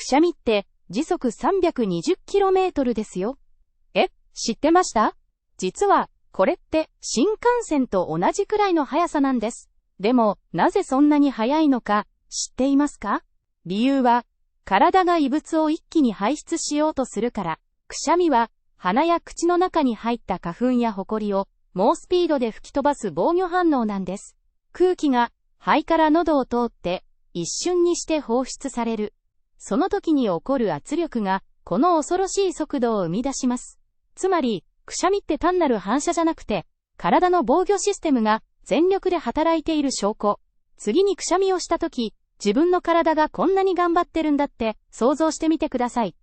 くしゃみって時速 320km ですよ。知ってました？実は、これって新幹線と同じくらいの速さなんです。でも、なぜそんなに速いのか知っていますか？理由は、体が異物を一気に排出しようとするから。くしゃみは、鼻や口の中に入った花粉やホコリを猛スピードで吹き飛ばす防御反応なんです。空気が肺から喉を通って一瞬にして放出される。その時に起こる圧力がこの恐ろしい速度を生み出します。つまり、くしゃみって単なる反射じゃなくて、体の防御システムが全力で働いている証拠。次にくしゃみをした時、自分の体がこんなに頑張ってるんだって想像してみてください。